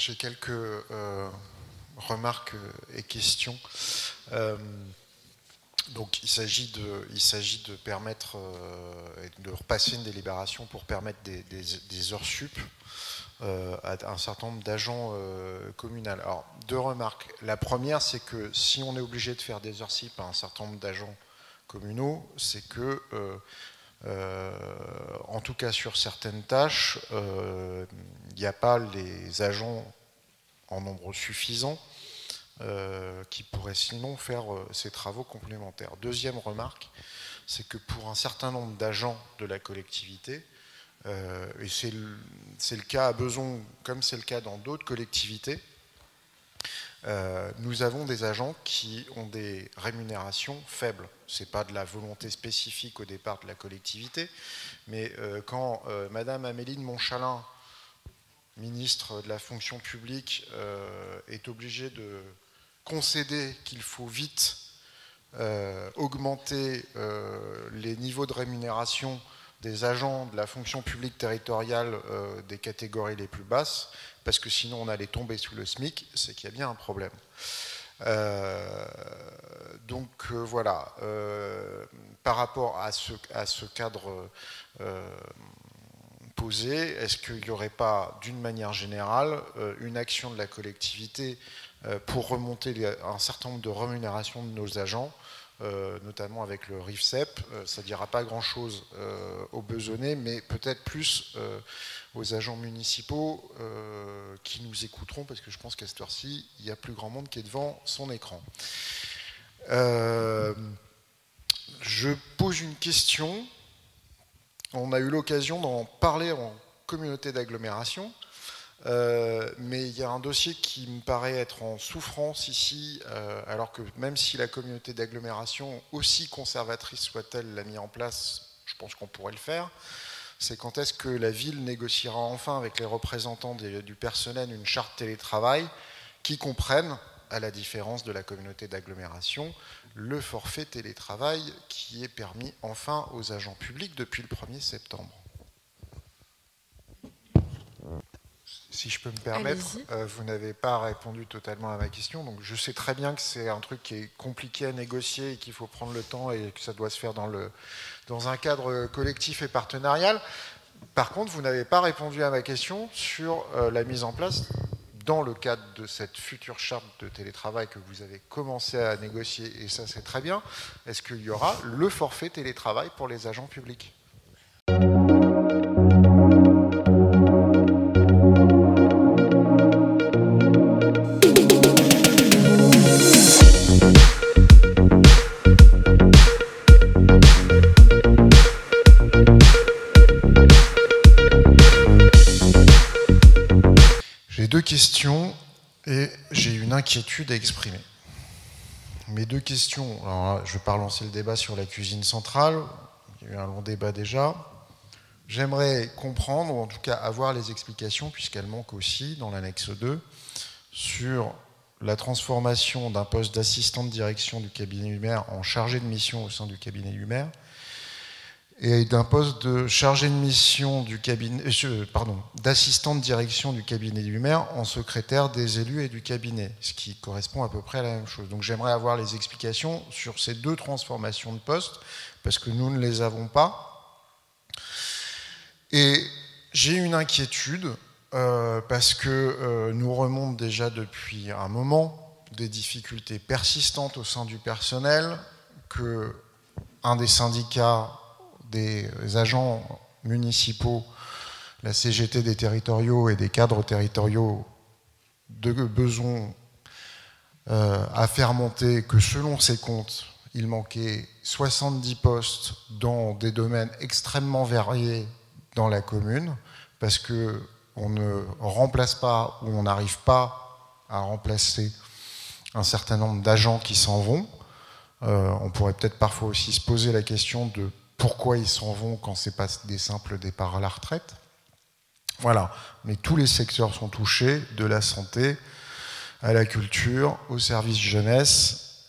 J'ai quelques remarques et questions. Donc, il s'agit de permettre de repasser une délibération pour permettre des heures sup à un certain nombre d'agents communaux. Alors, deux remarques. La première, c'est que si on est obligé de faire des heures sup à un certain nombre d'agents communaux, c'est que, en tout cas sur certaines tâches, il n'y a pas les agents en nombre suffisant qui pourraient sinon faire ces travaux complémentaires. Deuxième remarque, c'est que pour un certain nombre d'agents de la collectivité, et c'est le cas à Besançon comme c'est le cas dans d'autres collectivités, nous avons des agents qui ont des rémunérations faibles. Ce n'est pas de la volonté spécifique au départ de la collectivité, mais quand Madame Amélie de Montchalin, ministre de la fonction publique, est obligée de concéder qu'il faut vite augmenter les niveaux de rémunération des agents de la fonction publique territoriale des catégories les plus basses, parce que sinon on allait tomber sous le SMIC, c'est qu'il y a bien un problème. Voilà, par rapport à ce cadre posé, est-ce qu'il n'y aurait pas, d'une manière générale, une action de la collectivité pour remonter un certain nombre de rémunérations de nos agents, notamment avec le RIFSEP, ça ne dira pas grand-chose aux Besonnais, mais peut-être plus aux agents municipaux qui nous écouteront, parce que je pense qu'à cette heure-ci, il y a plus grand monde qui est devant son écran. Je pose une question. On a eu l'occasion d'en parler en communauté d'agglomération, mais il y a un dossier qui me paraît être en souffrance ici, alors que même si la communauté d'agglomération, aussi conservatrice soit-elle, l'a mis en place, je pense qu'on pourrait le faire, c'est quand est-ce que la ville négociera enfin avec les représentants du personnel une charte télétravail qui comprenne, à la différence de la communauté d'agglomération, le forfait télétravail qui est permis enfin aux agents publics depuis le 1er septembre. Si je peux me permettre, vous n'avez pas répondu totalement à ma question, donc je sais très bien que c'est un truc qui est compliqué à négocier et qu'il faut prendre le temps et que ça doit se faire dans un cadre collectif et partenarial. Par contre, vous n'avez pas répondu à ma question sur la mise en place, dans le cadre de cette future charte de télétravail que vous avez commencé à négocier, et ça c'est très bien, est-ce qu'il y aura le forfait télétravail pour les agents publics ? Deux questions et j'ai une inquiétude à exprimer. Mes deux questions, alors là, je ne vais pas relancer le débat sur la cuisine centrale, il y a eu un long débat déjà. J'aimerais comprendre, ou en tout cas avoir les explications, puisqu'elles manquent aussi dans l'annexe 2, sur la transformation d'un poste d'assistant de direction du cabinet du maire en chargé de mission au sein du cabinet du maire, et d'un poste de chargé de mission du cabinet, d'assistant de direction du cabinet du maire en secrétaire des élus et du cabinet, ce qui correspond à peu près à la même chose. Donc j'aimerais avoir les explications sur ces deux transformations de postes, parce que nous ne les avons pas. Et j'ai une inquiétude, parce que nous remontent déjà depuis un moment des difficultés persistantes au sein du personnel, que un des syndicats des agents municipaux, la CGT des territoriaux et des cadres territoriaux de Besançon a fait remonter que selon ses comptes, il manquait 70 postes dans des domaines extrêmement variés dans la commune, parce qu'on ne remplace pas ou on n'arrive pas à remplacer un certain nombre d'agents qui s'en vont. On pourrait peut-être parfois aussi se poser la question de pourquoi ils s'en vont quand ce n'est pas des simples départs à la retraite. Voilà, mais tous les secteurs sont touchés, de la santé à la culture, au service jeunesse,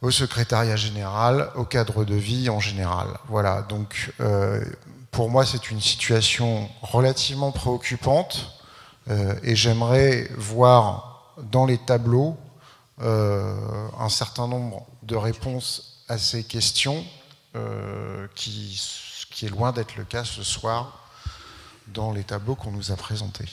au secrétariat général, au cadre de vie en général. Voilà, donc pour moi c'est une situation relativement préoccupante. Et j'aimerais voir dans les tableaux un certain nombre de réponses à ces questions qui est loin d'être le cas ce soir dans les tableaux qu'on nous a présentés.